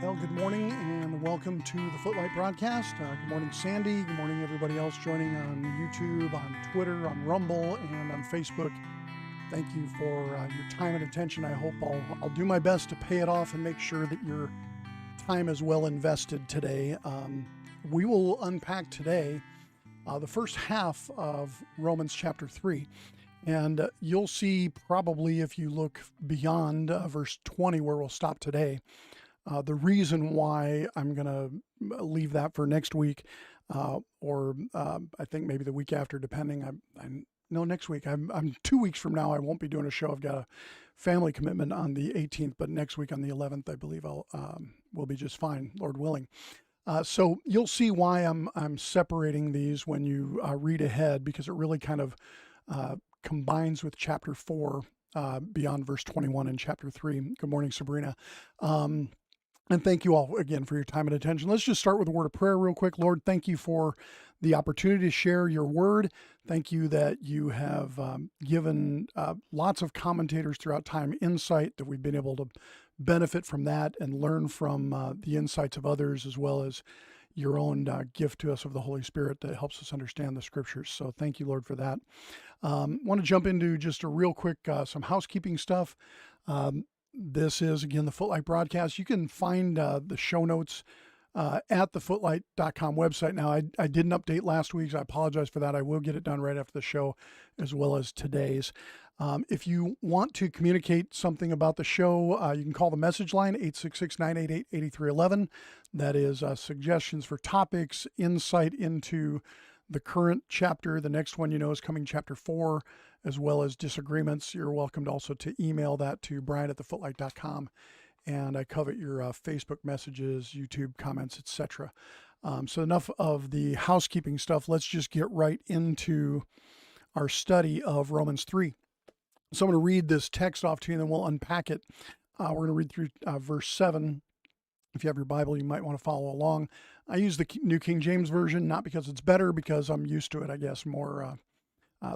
Well, good morning and welcome to the Footlight Broadcast. Good morning, Sandy. Good morning, everybody else joining on YouTube, on Twitter, on Rumble, and on Facebook. Thank you for your time and attention. I hope I'll do my best to pay it off and make sure that your time is well invested today. We will unpack today the first half of Romans chapter 3. And you'll see probably if you look beyond verse 20 where we'll stop today, the reason why I'm going to leave that for next week or I think maybe the week after, depending. No, next week. I'm 2 weeks from now. I won't be doing a show. I've got a family commitment on the 18th, but next week on the 11th, I believe we'll be just fine, Lord willing. So you'll see why I'm separating these when you read ahead, because it really kind of combines with chapter 4 beyond verse 21 in chapter 3. Good morning, Sabrina. And thank you all again for your time and attention. Let's just start with a word of prayer real quick. Lord, thank you for the opportunity to share your word. Thank you that you have given lots of commentators throughout time insight, that we've been able to benefit from that and learn from the insights of others, as well as your own gift to us of the Holy Spirit that helps us understand the scriptures. So thank you, Lord, for that. Want to jump into just a real quick, some housekeeping stuff. This is, again, the Footlight Broadcast. You can find the show notes at the footlight.com website. Now, I didn't update last week's. I apologize for that. I will get it done right after the show, as well as today's. If you want to communicate something about the show, you can call the message line, 866-988-8311. That is suggestions for topics, insight into the current chapter. The next one, is coming chapter 4, as well as disagreements. You're welcome to also to email that to brian@thefootlight.com. And I covet your Facebook messages, YouTube comments, etc. So enough of the housekeeping stuff. Let's just get right into our study of Romans 3. So I'm going to read this text off to you, and then we'll unpack it. We're going to read through verse 7. If you have your Bible, you might want to follow along. I use the New King James Version, not because it's better, because I'm used to it, I guess, more.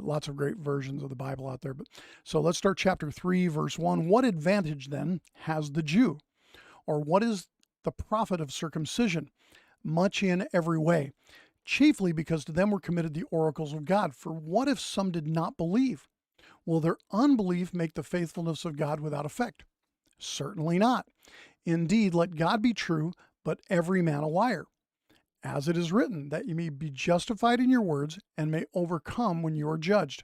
Lots of great versions of the Bible out there. So let's start chapter 3, verse 1. What advantage then has the Jew? Or what is the profit of circumcision? Much in every way, chiefly because to them were committed the oracles of God. For what if some did not believe? Will their unbelief make the faithfulness of God without effect? Certainly not. Indeed, let God be true, but every man a liar. As it is written, that you may be justified in your words and may overcome when you are judged.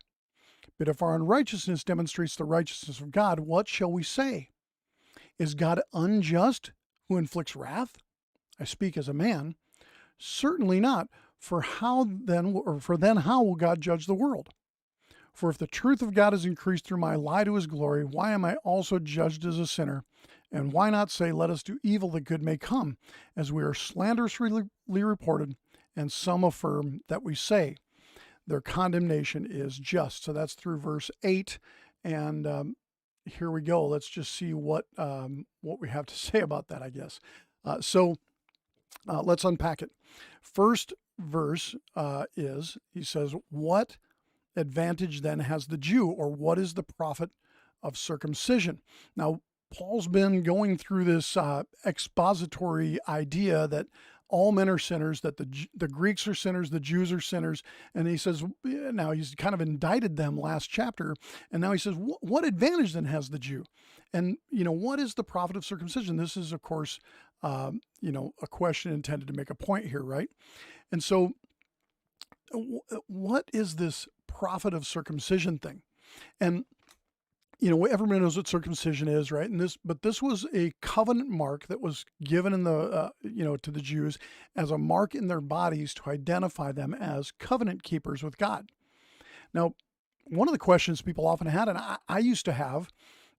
But if our unrighteousness demonstrates the righteousness of God, what shall we say? Is God unjust who inflicts wrath? I speak as a man. Certainly not. For then how will God judge the world? For if the truth of God is increased through my lie to his glory, why am I also judged as a sinner? And why not say, let us do evil that good may come, as we are slanderously reported, and some affirm that we say their condemnation is just. So that's through verse 8. And here we go. Let's just see what we have to say about that, I guess. So let's unpack it. First verse he says, what advantage then has the Jew, or what is the profit of circumcision? Now, Paul's been going through this expository idea that all men are sinners, that the Greeks are sinners, the Jews are sinners. And he says, now he's kind of indicted them last chapter. And now he says, what advantage then has the Jew? And, what is the profit of circumcision? This is, of course, a question intended to make a point here, right? And so what is this profit of circumcision thing? And everyone knows what circumcision is, right? But this was a covenant mark that was given in the, to the Jews as a mark in their bodies to identify them as covenant keepers with God. Now, one of the questions people often had, and I used to have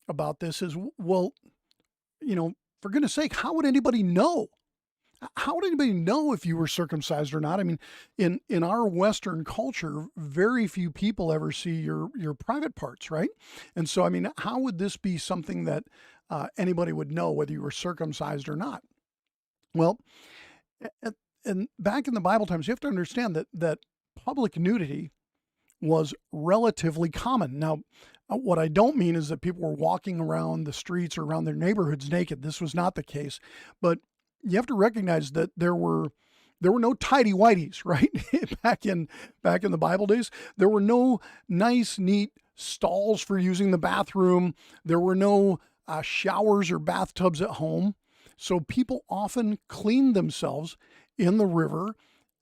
about this, is, well, for goodness sake, how would anybody know? How would anybody know if you were circumcised or not? I mean, in our Western culture, very few people ever see your private parts, right? And so, I mean, how would this be something that anybody would know whether you were circumcised or not? Well, and back in the Bible times, you have to understand that public nudity was relatively common. Now, what I don't mean is that people were walking around the streets or around their neighborhoods naked. This was not the case. But you have to recognize that there were no tidy whities, right? back in the Bible days, there were no nice, neat stalls for using the bathroom. There were no showers or bathtubs at home. So people often cleaned themselves in the river,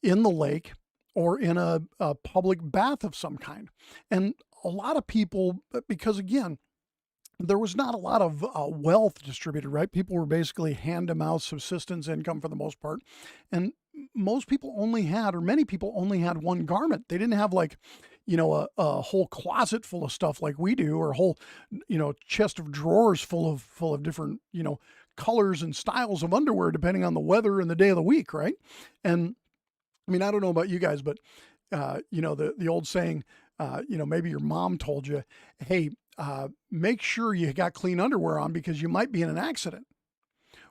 in the lake, or in a public bath of some kind. And a lot of people, because again, there was not a lot of wealth distributed, right? People were basically hand-to-mouth subsistence income for the most part. And most people only had, or many people only had one garment. They didn't have like, a whole closet full of stuff like we do, or a whole, chest of drawers full of different, colors and styles of underwear, depending on the weather and the day of the week, right? And I mean, I don't know about you guys, but, the old saying, maybe your mom told you, hey, make sure you got clean underwear on because you might be in an accident.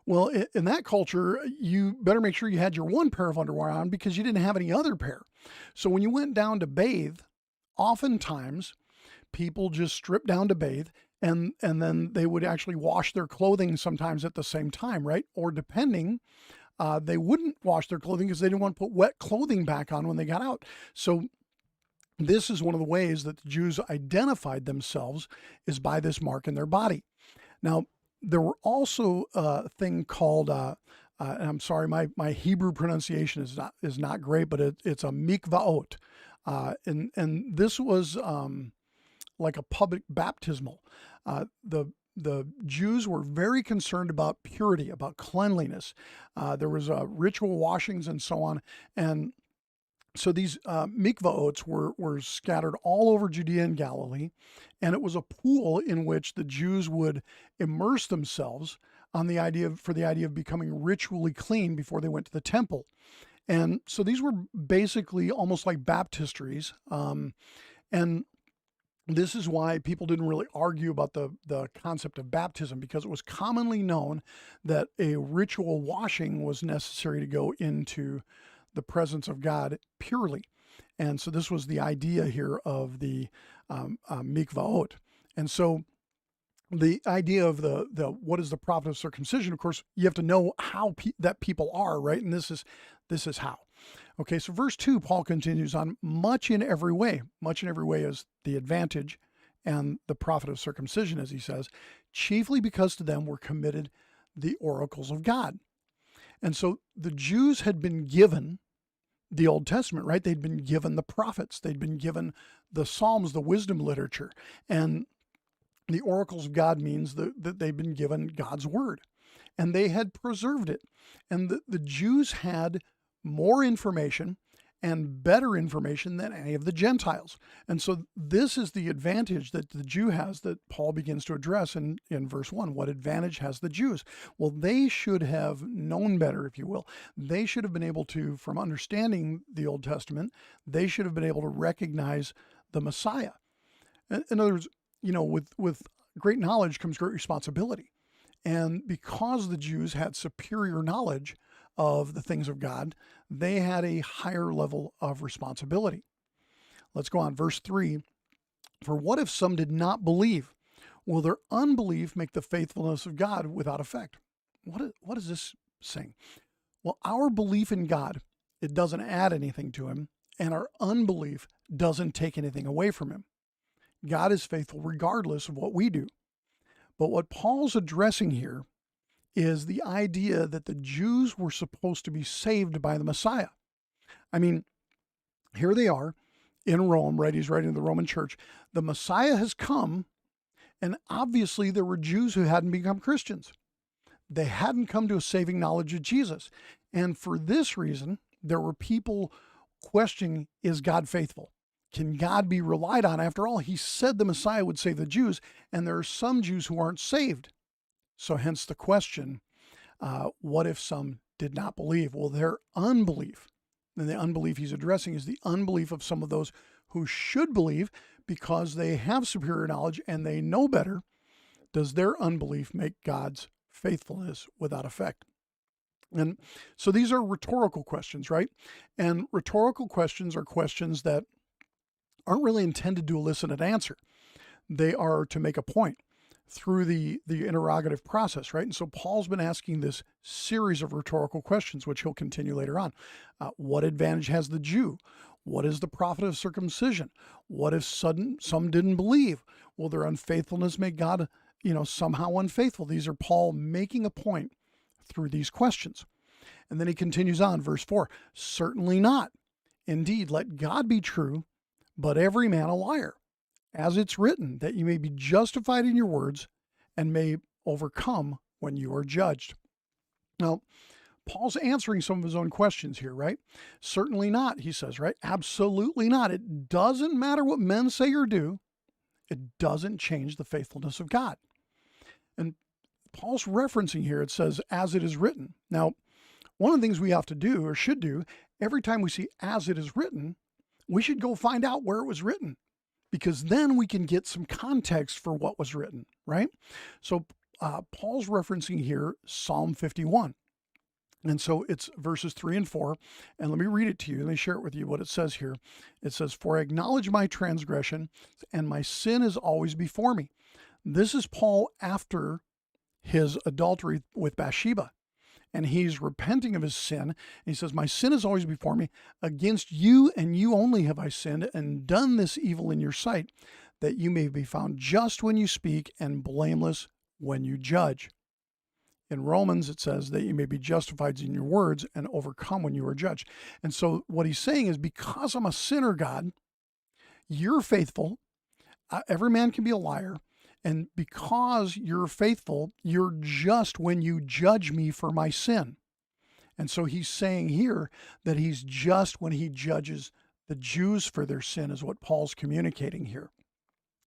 Well, in that culture, you better make sure you had your one pair of underwear on because you didn't have any other pair. So when you went down to bathe, oftentimes people just stripped down to bathe, and then they would actually wash their clothing sometimes at the same time, right? Or depending, they wouldn't wash their clothing because they didn't want to put wet clothing back on when they got out. So this is one of the ways that the Jews identified themselves, is by this mark in their body. Now, there were also a thing called, and I'm sorry, my Hebrew pronunciation is not great, but it's a mikvaot. And this was like a public baptismal. The Jews were very concerned about purity, about cleanliness. There was ritual washings and so on. And so these mikvaots were scattered all over Judea and Galilee, and it was a pool in which the Jews would immerse themselves for the idea of becoming ritually clean before they went to the temple. And so these were basically almost like baptistries, and this is why people didn't really argue about the concept of baptism, because it was commonly known that a ritual washing was necessary to go into the presence of God purely. And so this was the idea here of the mikvaot. And so the idea of the what is the prophet of circumcision, of course, you have to know how that people are, right? And this is how. Okay, so verse 2, Paul continues on, much in every way. Much in every way is the advantage and the prophet of circumcision, as he says, chiefly because to them were committed the oracles of God. And so the Jews had been given the Old Testament, right? They'd been given the prophets. They'd been given the Psalms, the wisdom literature. And the oracles of God means that they've been given God's word. And they had preserved it. And the Jews had more information and better information than any of the Gentiles. And so this is the advantage that the Jew has that Paul begins to address in verse 1. What advantage has the Jews? Well, they should have known better, if you will. They should have been able to, from understanding the Old Testament, they should have been able to recognize the Messiah. In other words, with great knowledge comes great responsibility. And because the Jews had superior knowledge of the things of God, they had a higher level of responsibility. Let's go on. Verse 3, for what if some did not believe? Will their unbelief make the faithfulness of God without effect? What is this saying? Well, our belief in God, it doesn't add anything to him, and our unbelief doesn't take anything away from him. God is faithful regardless of what we do. But what Paul's addressing here is the idea that the Jews were supposed to be saved by the Messiah. I mean, here they are in Rome, right? He's writing to the Roman church. The Messiah has come, and obviously there were Jews who hadn't become Christians. They hadn't come to a saving knowledge of Jesus. And for this reason, there were people questioning, is God faithful? Can God be relied on? After all, he said the Messiah would save the Jews, and there are some Jews who aren't saved. So hence the question, what if some did not believe? Well, their unbelief, and the unbelief he's addressing is the unbelief of some of those who should believe because they have superior knowledge and they know better. Does their unbelief make God's faithfulness without effect? And so these are rhetorical questions, right? And rhetorical questions are questions that aren't really intended to elicit an answer. They are to make a point. through the interrogative process, right? And so Paul's been asking this series of rhetorical questions, which he'll continue later on. What advantage has the Jew? What is the profit of circumcision? What if some didn't believe? Will their unfaithfulness make God, somehow unfaithful? These are Paul making a point through these questions. And then he continues on, verse 4, certainly not. Indeed, let God be true, but every man a liar, as it's written, that you may be justified in your words and may overcome when you are judged. Now, Paul's answering some of his own questions here, right? Certainly not, he says, right? Absolutely not. It doesn't matter what men say or do. It doesn't change the faithfulness of God. And Paul's referencing here, it says, as it is written. Now, one of the things we have to do or should do every time we see as it is written, we should go find out where it was written, because then we can get some context for what was written, right? So Paul's referencing here Psalm 51. And so it's verses 3 and 4. And let me read it to you. Let me share it with you what it says here. It says, for I acknowledge my transgression, and my sin is always before me. This is Paul after his adultery with Bathsheba. And he's repenting of his sin. And he says, my sin is always before me. Against you and you only have I sinned and done this evil in your sight, that you may be found just when you speak and blameless when you judge. In Romans, it says that you may be justified in your words and overcome when you are judged. And so what he's saying is, because I'm a sinner, God, you're faithful. Every man can be a liar. And because you're faithful, you're just when you judge me for my sin. And so he's saying here that he's just when he judges the Jews for their sin, is what Paul's communicating here.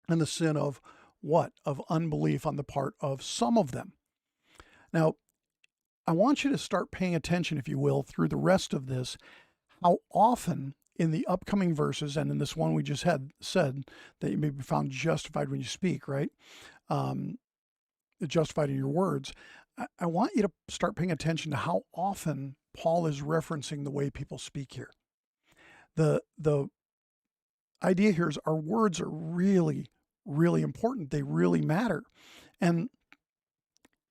And the sin of what? Of unbelief on the part of some of them. Now, I want you to start paying attention, if you will, through the rest of this, how often in the upcoming verses, and in this one we just had said that you may be found justified when you speak, right? Justified in your words. I want you to start paying attention to how often Paul is referencing the way people speak here. The idea here is our words are really, really important. They really matter. And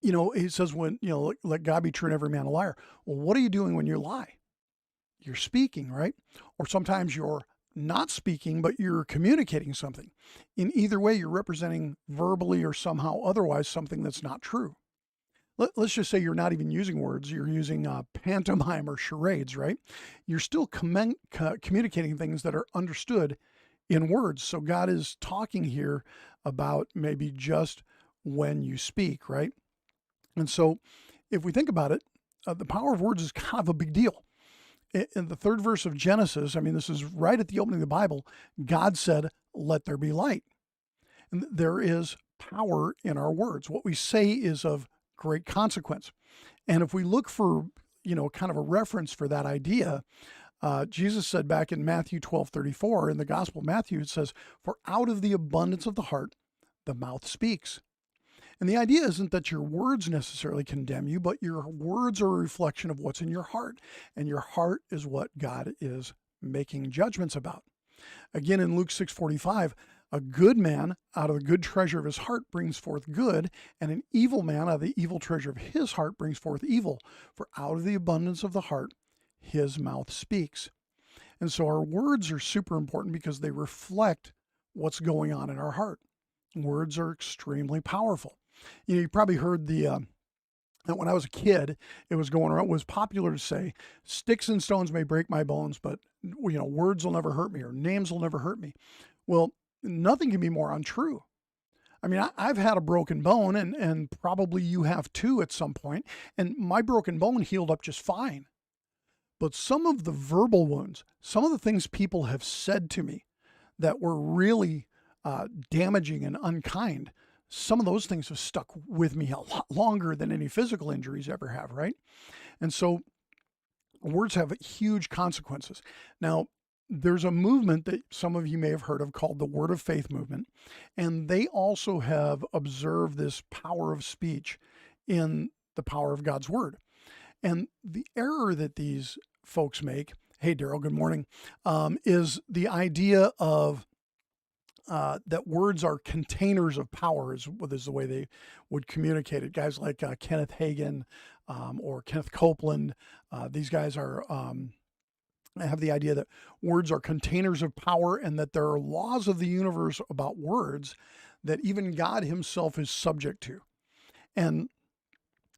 he says, when, let God be true and every man a liar. Well, what are you doing when you lie? You're speaking, right? Or sometimes you're not speaking, but you're communicating something. In either way, you're representing verbally or somehow otherwise something that's not true. Let's just say you're not even using words. You're using pantomime or charades, right? You're still communicating things that are understood in words. So God is talking here about maybe just when you speak, right? And so if we think about it, the power of words is kind of a big deal. In the third verse of Genesis, this is right at the opening of the Bible, God said, let there be light. And there is power in our words. What we say is of great consequence. And if we look for, kind of a reference for that idea, Jesus said back in Matthew 12:34, in the Gospel of Matthew, it says, for out of the abundance of the heart, the mouth speaks. And the idea isn't that your words necessarily condemn you, but your words are a reflection of what's in your heart. And your heart is what God is making judgments about. Again, in Luke 6:45, a good man out of the good treasure of his heart brings forth good, and an evil man out of the evil treasure of his heart brings forth evil. For out of the abundance of the heart, his mouth speaks. And so our words are super important because they reflect what's going on in our heart. Words are extremely powerful. You probably heard that when I was a kid, it was going around, it was popular to say, sticks and stones may break my bones, but words will never hurt me, or names will never hurt me. Well, nothing can be more untrue. I've had a broken bone, and probably you have too at some point, and my broken bone healed up just fine. But some of the verbal wounds, some of the things people have said to me that were really damaging and unkind, some of those things have stuck with me a lot longer than any physical injuries ever have, right? And so words have huge consequences. Now, there's a movement that some of you may have heard of called the Word of Faith movement, and they also have observed this power of speech in the power of God's Word. And the error that these folks make, hey, Daryl, good morning, is the idea of that words are containers of power is the way they would communicate it. Guys like Kenneth Hagin or Kenneth Copeland, these guys are have the idea that words are containers of power and that there are laws of the universe about words that even God himself is subject to. And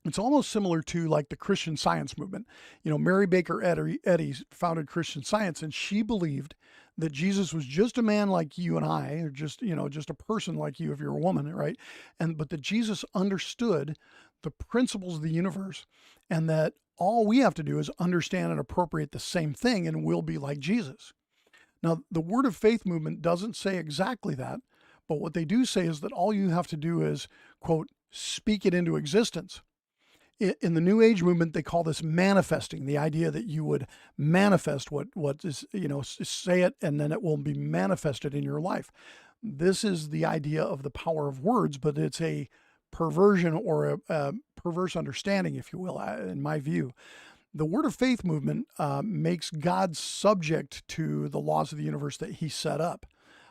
it's almost similar to like the Christian Science movement. You know, Mary Baker Eddy founded Christian Science, and she believed that Jesus was just a man like you and I, or just, just a person like you if you're a woman, right? But that Jesus understood the principles of the universe, and that all we have to do is understand and appropriate the same thing, and we'll be like Jesus. Now, the Word of Faith movement doesn't say exactly that, but what they do say is that all you have to do is, quote, speak it into existence. In the New Age movement, they call this manifesting, the idea that you would manifest what is, say it, and then it will be manifested in your life. This is the idea of the power of words, but it's a perversion or a perverse understanding, if you will, in my view. The Word of Faith movement makes God subject to the laws of the universe that he set up,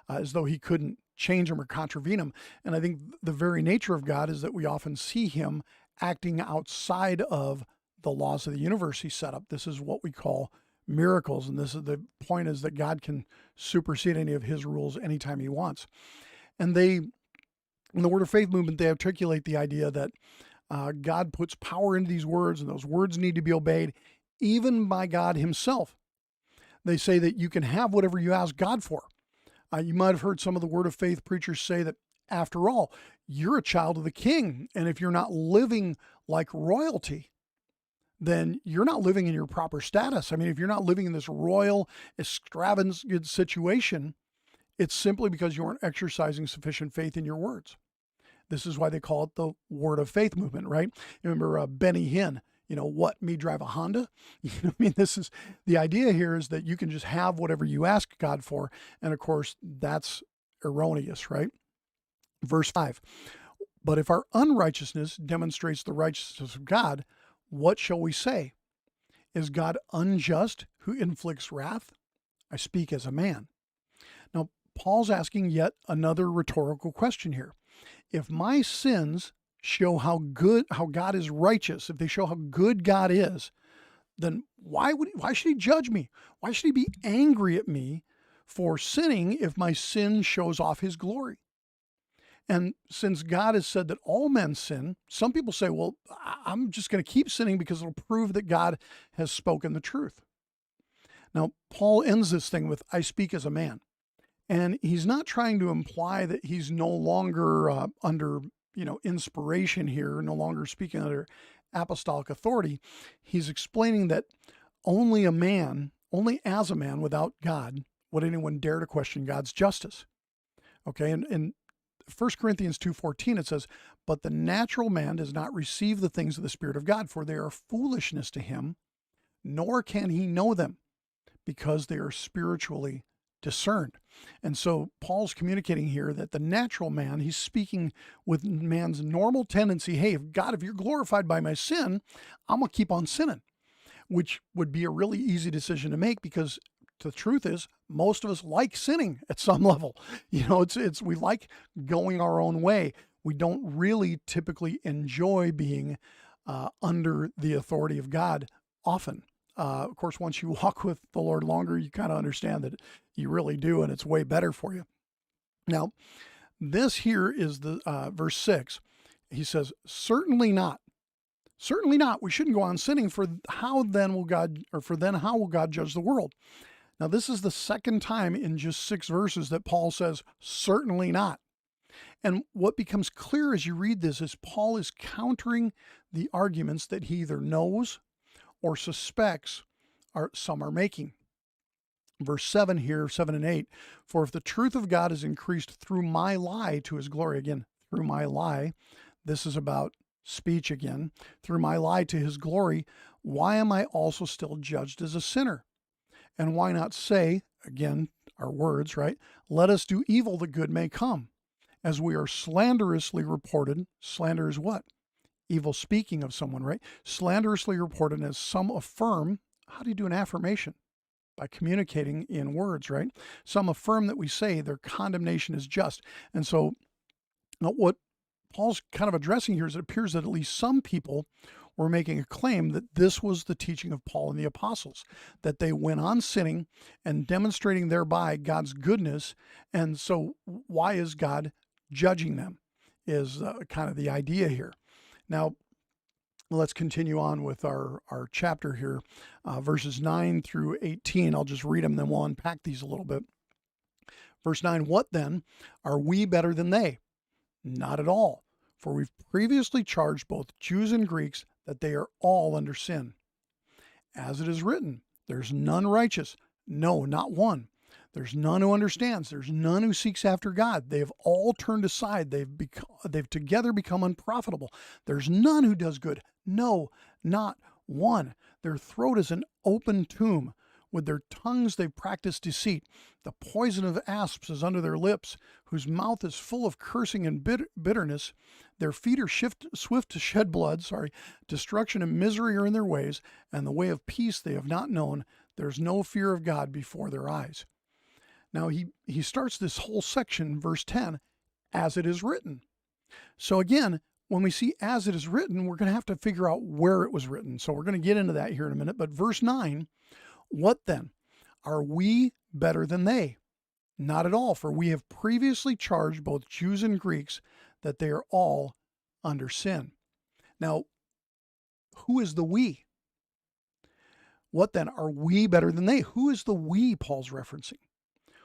as though he couldn't change them or contravene them. And I think the very nature of God is that we often see him acting outside of the laws of the universe he set up. This is what we call miracles. And this is the point, is that God can supersede any of his rules anytime he wants. And in the Word of Faith movement, they articulate the idea that God puts power into these words, and those words need to be obeyed even by God himself. They say that you can have whatever you ask God for. You might have heard some of the Word of Faith preachers say that, after all, you're a child of the King, and if you're not living like royalty, then you're not living in your proper status. I mean, if you're not living in this royal, extravagant situation, it's simply because you aren't exercising sufficient faith in your words. This is why they call it the Word of Faith movement, right? You remember Benny Hinn, what, me drive a Honda? This is the idea here, is that you can just have whatever you ask God for. And of course, that's erroneous, right? Verse 5, but if our unrighteousness demonstrates the righteousness of God, what shall we say? Is God unjust who inflicts wrath? I speak as a man. Now, Paul's asking yet another rhetorical question here. If my sins show how God is righteous, if they show how good God is, then why should he judge me? Why should he be angry at me for sinning if my sin shows off his glory? And since God has said that all men sin, some people say, well, I'm just going to keep sinning because it'll prove that God has spoken the truth. Now, Paul ends this thing with, I speak as a man. And he's not trying to imply that he's no longer under, inspiration here, no longer speaking under apostolic authority. He's explaining that only as a man without God, would anyone dare to question God's justice. Okay, and in 1 Corinthians 2:14, it says, but the natural man does not receive the things of the Spirit of God, for they are foolishness to him, nor can he know them, because they are spiritually discerned. And so Paul's communicating here that the natural man, he's speaking with man's normal tendency. Hey, if you're glorified by my sin, I'm going to keep on sinning, which would be a really easy decision to make, because the truth is, most of us like sinning at some level. We like going our own way. We don't really typically enjoy being under the authority of God often. Of course, once you walk with the Lord longer, you kind of understand that you really do, and it's way better for you. Now, this here is the verse 6. He says, certainly not. Certainly not. We shouldn't go on sinning, for how will God judge the world? Now, this is the second time in just 6 verses that Paul says, certainly not. And what becomes clear as you read this is Paul is countering the arguments that he either knows or suspects some are making. Verse 7 here, 7 and 8, for if the truth of God is increased through my lie to his glory, again, through my lie, this is about speech again, through my lie to his glory, why am I also still judged as a sinner? And why not say, again, our words, right? Let us do evil that good may come. As we are slanderously reported, slander is what? Evil speaking of someone, right? Slanderously reported, as some affirm. How do you do an affirmation? by communicating in words, right? Some affirm that we say their condemnation is just. And so what Paul's kind of addressing here is it appears that at least some people were making a claim that this was the teaching of Paul and the apostles, that they went on sinning and demonstrating thereby God's goodness. And so why is God judging them is kind of the idea here. Now, let's continue on with our chapter here, verses 9 through 18. I'll just read them, then we'll unpack these a little bit. Verse 9, what then? Are we better than they? Not at all. For we've previously charged both Jews and Greeks that they are all under sin. As it is written, there's none righteous, no, not one. There's none who understands. There's none who seeks after God. They've all turned aside. They've together become unprofitable. There's none who does good. No, not one. Their throat is an open tomb. With their tongues they've practiced deceit. The poison of asps is under their lips, whose mouth is full of cursing and bitterness. Their feet are swift to shed blood. Destruction and misery are in their ways, and the way of peace they have not known. There's no fear of God before their eyes. Now he starts this whole section, verse 10, as it is written. So again, when we see as it is written, we're going to have to figure out where it was written. So we're going to get into that here in a minute. But verse 9, what then? Are we better than they? Not at all, for we have previously charged both Jews and Greeks that they are all under sin. Now, who is the we? What then? Are we better than they? Who is the we Paul's referencing?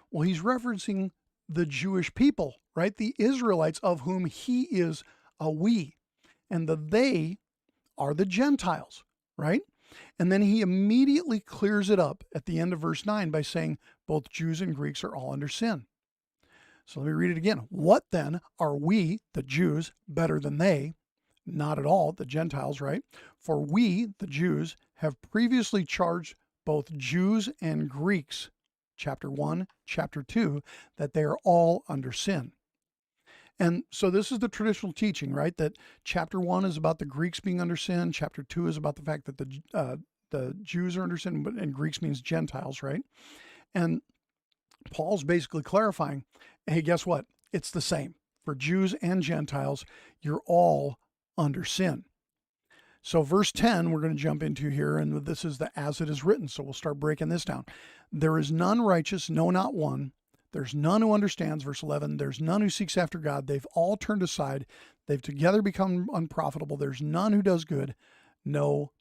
Well, he's referencing the Jewish people, right? The Israelites, of whom he is a we. And the they are the Gentiles, right? And then he immediately clears it up at the end of verse 9 by saying both Jews and Greeks are all under sin. So let me read it again. What then? Are we, the Jews, better than they? Not at all, the Gentiles, right? For we, the Jews, have previously charged both Jews and Greeks, chapter 1, chapter 2, that they are all under sin. And so this is the traditional teaching, right? That chapter 1 is about the Greeks being under sin. Chapter 2 is about the fact that the Jews are under sin, and Greeks means Gentiles, right? And Paul's basically clarifying, hey, guess what? It's the same. For Jews and Gentiles, you're all under sin. So verse 10, we're going to jump into here, and this is the as it is written. So we'll start breaking this down. There is none righteous, no, not one. There's none who understands, verse 11. There's none who seeks after God. They've all turned aside. They've together become unprofitable. There's none who does good, no,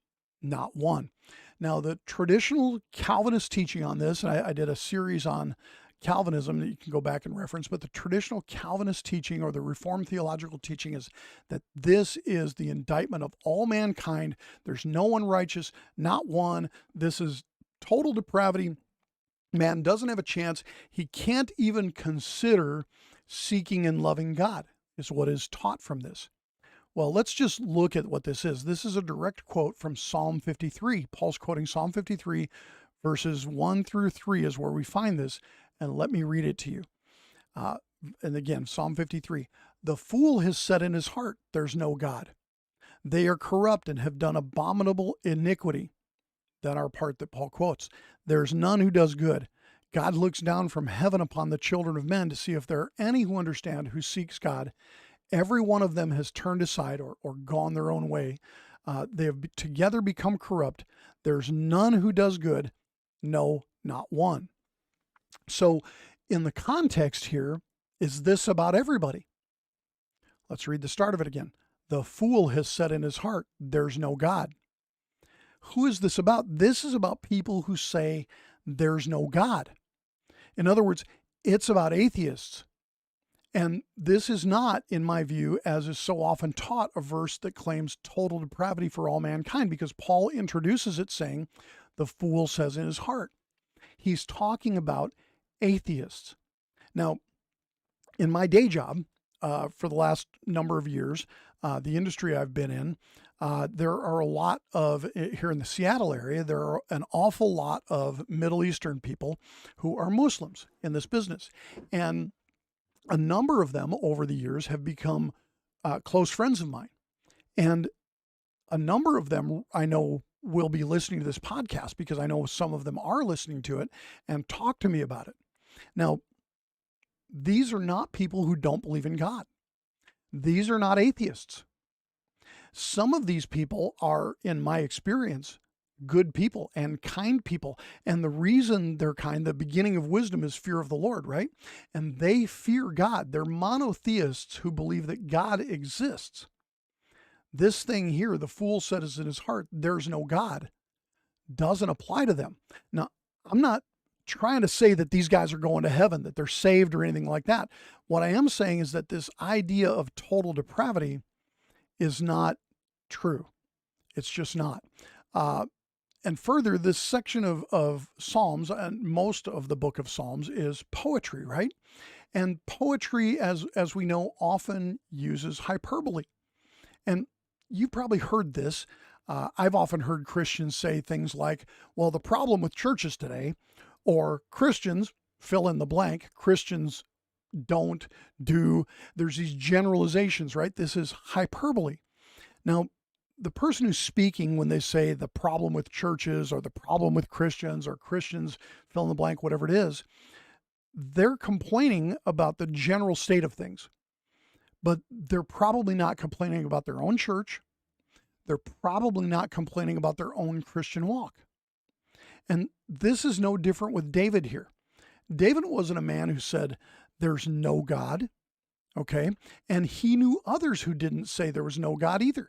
not one. Now, the traditional Calvinist teaching on this, and I did a series on Calvinism that you can go back and reference, but the traditional Calvinist teaching or the Reformed theological teaching is that this is the indictment of all mankind. There's no one righteous, not one. This is total depravity. Man doesn't have a chance. He can't even consider seeking and loving God, is what is taught from this. Well, let's just look at what this is. This is a direct quote from Psalm 53. Paul's quoting Psalm 53, verses 1 through 3 is where we find this. And let me read it to you. And again, Psalm 53. The fool has said in his heart, there's no God. They are corrupt and have done abominable iniquity. That our part that Paul quotes. There's none who does good. God looks down from heaven upon the children of men to see if there are any who understand, who seeks God. Every one of them has turned aside or gone their own way. They have together become corrupt. There's none who does good. No, not one. So in the context here, is this about everybody? Let's read the start of it again. The fool has said in his heart, there's no God. Who is this about? This is about people who say there's no God. In other words, it's about atheists. And this is not, in my view, as is so often taught, a verse that claims total depravity for all mankind, because Paul introduces it saying, the fool says in his heart. He's talking about atheists. Now, in my day job, for the last number of years, the industry I've been in, there are a lot of, here in the Seattle area, there are an awful lot of Middle Eastern people who are Muslims in this business. And a number of them over the years have become close friends of mine. And a number of them I know will be listening to this podcast, because I know some of them are listening to it, and talk to me about it. Now, these are not people who don't believe in God. These are not atheists. Some of these people are, in my experience, good people and kind people. And the reason they're kind, the beginning of wisdom is fear of the Lord, right? And they fear God. They're monotheists who believe that God exists. This thing here, the fool says in his heart, there's no God, doesn't apply to them. Now, I'm not trying to say that these guys are going to heaven, that they're saved or anything like that. What I am saying is that this idea of total depravity is not true. It's just not. And further, this section of Psalms, and most of the book of Psalms, is poetry, right? And poetry, as we know, often uses hyperbole. And you've probably heard this. I've often heard Christians say things like, well, the problem with churches today, or Christians, fill in the blank, Christians don't do, there's these generalizations, right? This is hyperbole. Now, the person who's speaking when they say the problem with churches or the problem with Christians or Christians, fill in the blank, whatever it is, they're complaining about the general state of things. But they're probably not complaining about their own church. They're probably not complaining about their own Christian walk. And this is no different with David here. David wasn't a man who said, there's no God, okay? And he knew others who didn't say there was no God either.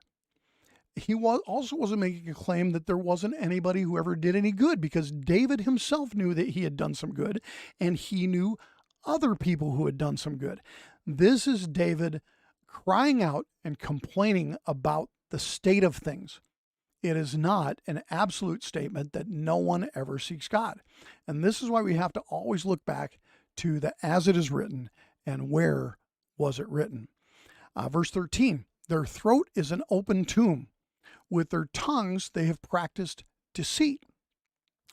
He also wasn't making a claim that there wasn't anybody who ever did any good, because David himself knew that he had done some good, and he knew other people who had done some good. This is David crying out and complaining about the state of things. It is not an absolute statement that no one ever seeks God. And this is why we have to always look back to the as it is written and where was it written. Verse 13, their throat is an open tomb. With their tongues, they have practiced deceit.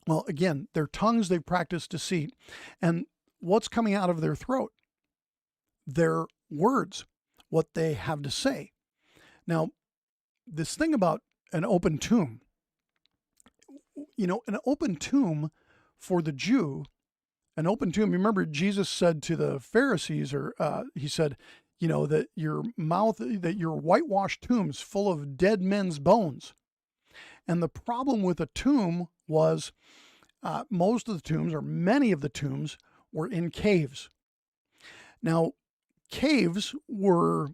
Well, again, their tongues, they've practiced deceit. And what's coming out of their throat? Their words, what they have to say. Now, this thing about an open tomb, an open tomb for the Jew, an open tomb, remember Jesus said to the Pharisees, he said, that that your whitewashed tombs full of dead men's bones. And the problem with a tomb was most of the tombs, or many of the tombs, were in caves. Now, caves were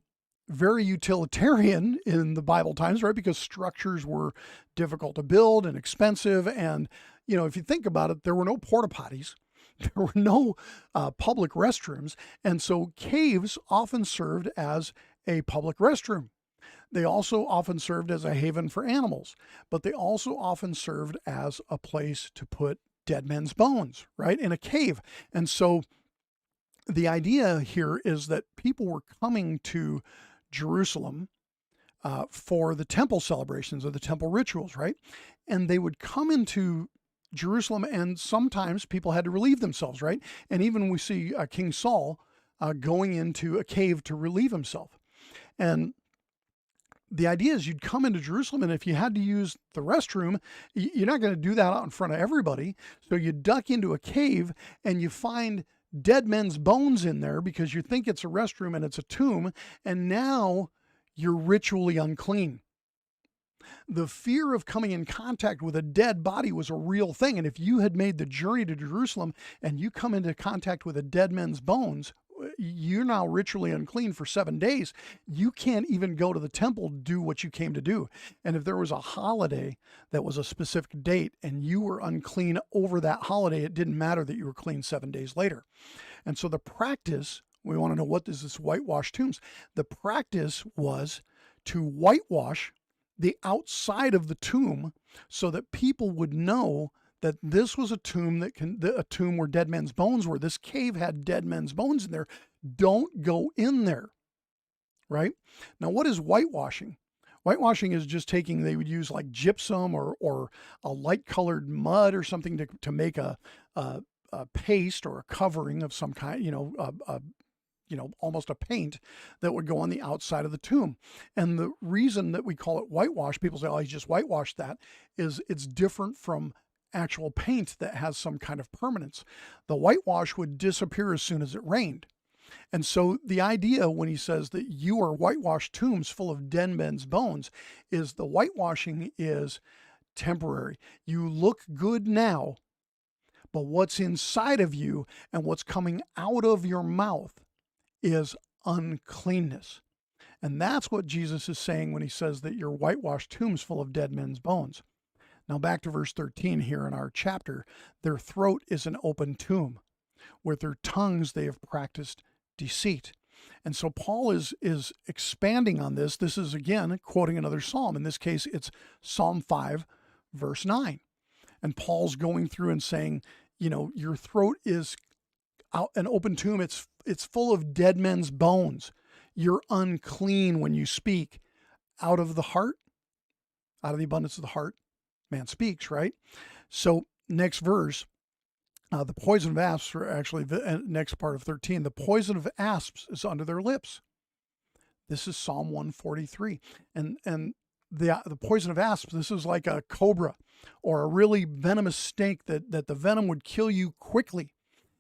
very utilitarian in the Bible times, right? Because structures were difficult to build and expensive. And, if you think about it, there were no porta potties. There were no public restrooms. And so caves often served as a public restroom. They also often served as a haven for animals, but they also often served as a place to put dead men's bones, right? In a cave. And so the idea here is that people were coming to Jerusalem for the temple celebrations or the temple rituals, right? And they would come into Jerusalem, and sometimes people had to relieve themselves, right? And even we see King Saul going into a cave to relieve himself. And the idea is you'd come into Jerusalem, and if you had to use the restroom, you're not going to do that out in front of everybody. So you duck into a cave and you find dead men's bones in there because you think it's a restroom and it's a tomb, and now you're ritually unclean. The fear of coming in contact with a dead body was a real thing. And if you had made the journey to Jerusalem and you come into contact with a dead man's bones, you're now ritually unclean for 7 days. You can't even go to the temple to do what you came to do. And if there was a holiday that was a specific date and you were unclean over that holiday, it didn't matter that you were clean 7 days later. And so the practice, we want to know, what is this whitewash tombs? The practice was to whitewash the outside of the tomb so that people would know that this was a tomb a tomb where dead men's bones were. This cave had dead men's bones in there. Don't go in there, right? Now, what is whitewashing? Whitewashing is just they would use like gypsum or a light colored mud or something to make a paste or a covering of some kind, almost a paint that would go on the outside of the tomb. And the reason that we call it whitewash, people say, oh, he just whitewashed that, is it's different from actual paint that has some kind of permanence. The whitewash would disappear as soon as it rained. And so the idea when he says that you are whitewashed tombs full of dead men's bones is the whitewashing is temporary. You look good now, but what's inside of you and what's coming out of your mouth is uncleanness. And that's what Jesus is saying when he says that you're whitewashed tombs full of dead men's bones. Now back to verse 13 here in our chapter. Their throat is an open tomb. With their tongues they have practiced deceit. And so Paul is expanding on this. This is, again, quoting another psalm. In this case, it's Psalm 5, verse 9. And Paul's going through and saying, your throat is out an open tomb. It's full of dead men's bones. You're unclean when you speak. Out of the heart, out of the abundance of the heart, man speaks, right? So next verse, the poison of asps, or actually the next part of 13, the poison of asps is under their lips. This is Psalm 143. And the poison of asps, this is like a cobra or a really venomous snake that the venom would kill you quickly.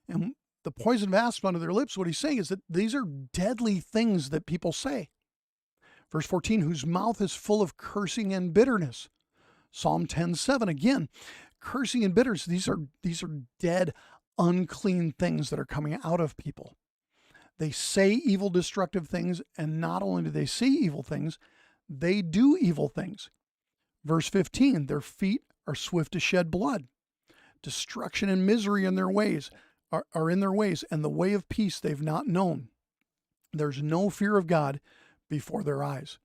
And the poison of asps under their lips, what he's saying is that these are deadly things that people say. Verse 14, whose mouth is full of cursing and bitterness. Psalm 10:7, again, cursing and bitterness. These are dead, unclean things that are coming out of people. They say evil, destructive things, and not only do they say evil things, they do evil things. Verse 15, their feet are swift to shed blood. Destruction and misery in their ways are in their ways, and the way of peace they've not known. There's no fear of God before their eyes.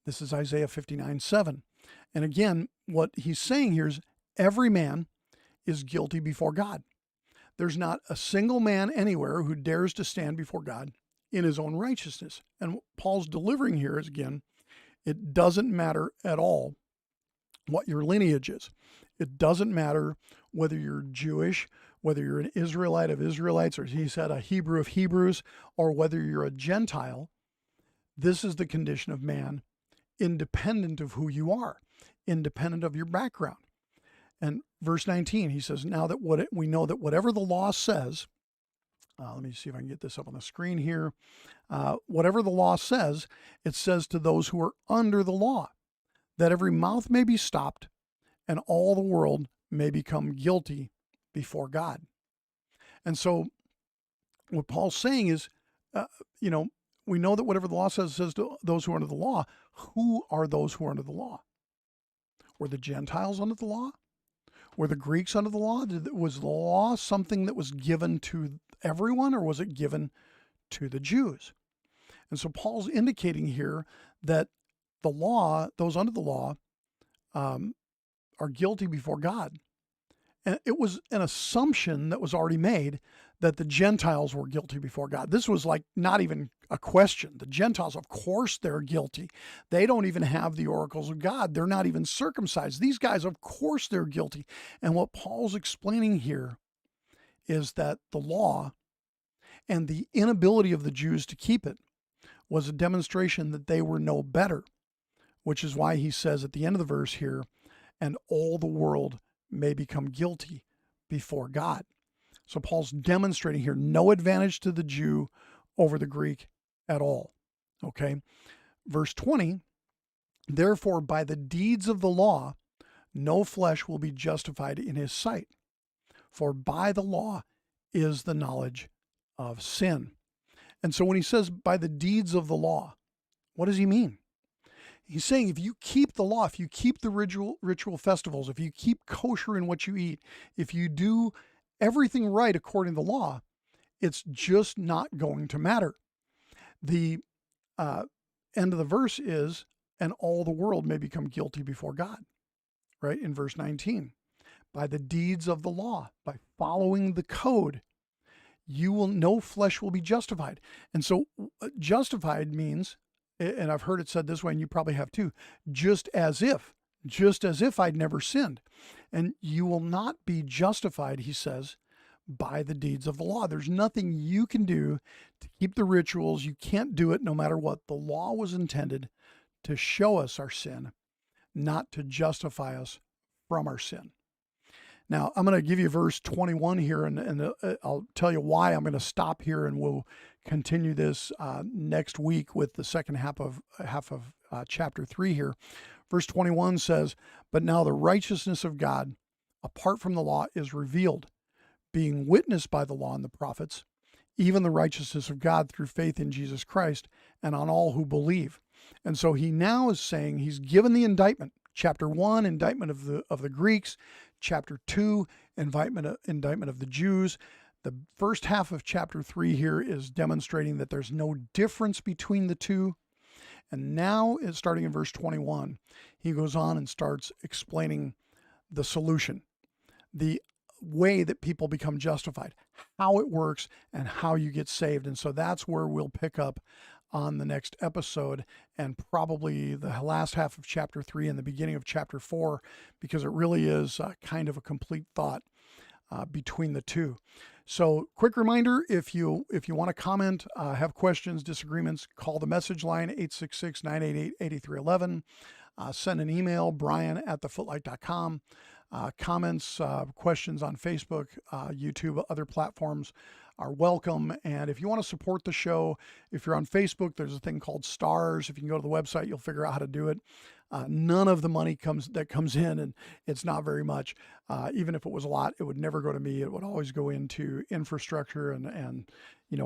This is Isaiah 59:7. And again, what he's saying here is every man is guilty before God. There's not a single man anywhere who dares to stand before God in his own righteousness. And what Paul's delivering here is, again, it doesn't matter at all what your lineage is. It doesn't matter whether you're Jewish, whether you're an Israelite of Israelites, or he said a Hebrew of Hebrews, or whether you're a Gentile. This is the condition of man, independent of who you are, independent of your background. And verse 19, he says, now that we know that whatever the law says, let me see if I can get this up on the screen here. Whatever the law says, it says to those who are under the law, that every mouth may be stopped and all the world may become guilty before God. And so what Paul's saying is, we know that whatever the law says to those who are under the law. Who are those who are under the law? Were the Gentiles under the law? Were the Greeks under the law? Was the law something that was given to everyone, or was it given to the Jews? And so Paul's indicating here that the law, those under the law, are guilty before God. And it was an assumption that was already made that the Gentiles were guilty before God. This was like not even a question. The Gentiles, of course, they're guilty. They don't even have the oracles of God. They're not even circumcised. These guys, of course, they're guilty. And what Paul's explaining here is that the law and the inability of the Jews to keep it was a demonstration that they were no better, which is why he says at the end of the verse here, and all the world may become guilty before God. So Paul's demonstrating here no advantage to the Jew over the Greek at all. Okay. Verse 20, therefore by the deeds of the law, no flesh will be justified in his sight, for by the law is the knowledge of sin. And so when he says by the deeds of the law, what does he mean? He's saying if you keep the law, if you keep the ritual festivals, if you keep kosher in what you eat, if you do everything right according to the law, it's just not going to matter. The end of the verse is, and all the world may become guilty before God, right? In verse 19, by the deeds of the law, by following the code, no flesh will be justified. And so justified means, and I've heard it said this way, and you probably have too, just as if I'd never sinned. And you will not be justified, he says, by the deeds of the law. There's nothing you can do to keep the rituals. You can't do it no matter what. The law was intended to show us our sin, not to justify us from our sin. Now, I'm going to give you verse 21 here, and I'll tell you why I'm going to stop here, and we'll continue this next week with the second half of chapter 3 here. Verse 21 says, "But now the righteousness of God, apart from the law, is revealed, being witnessed by the law and the prophets, even the righteousness of God through faith in Jesus Christ, and on all who believe." And so he now is saying he's given the indictment. Chapter 1, indictment of the Greeks. Chapter 2, indictment of the Jews. The first half of chapter 3 here is demonstrating that there's no difference between the two. And now, starting in verse 21, he goes on and starts explaining the solution, the way that people become justified, how it works, and how you get saved. And so that's where we'll pick up on the next episode, and probably the last half of chapter 3 and the beginning of chapter 4, because it really is kind of a complete thought between the two. So quick reminder, if you want to comment, have questions, disagreements, call the message line 866-988-8311. Send an email, brian@thefootlight.com. Comments, questions on Facebook, YouTube, other platforms are welcome. And if you want to support the show, if you're on Facebook, there's a thing called stars. If you can go to the website, you'll figure out how to do it. None of the money comes in, and it's not very much. Even if it was a lot, it would never go to me. It would always go into infrastructure and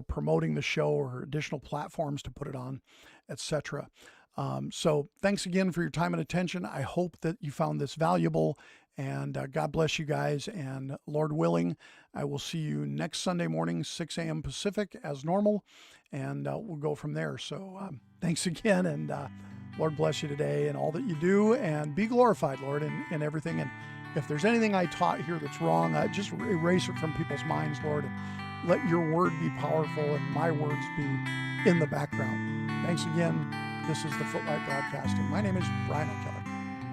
promoting the show or additional platforms to put it on, etc. So thanks again for your time and attention. I hope that you found this valuable, and God bless you guys. And Lord willing, I will see you next Sunday morning, 6 a.m. Pacific as normal, and we'll go from there. So thanks again, and Lord bless you today and all that you do, and be glorified, Lord, in everything. And if there's anything I taught here that's wrong, just erase it from people's minds, Lord, and let your word be powerful and my words be in the background. Thanks again. This is the Footlight Broadcasting. My name is Brian O'Kelly.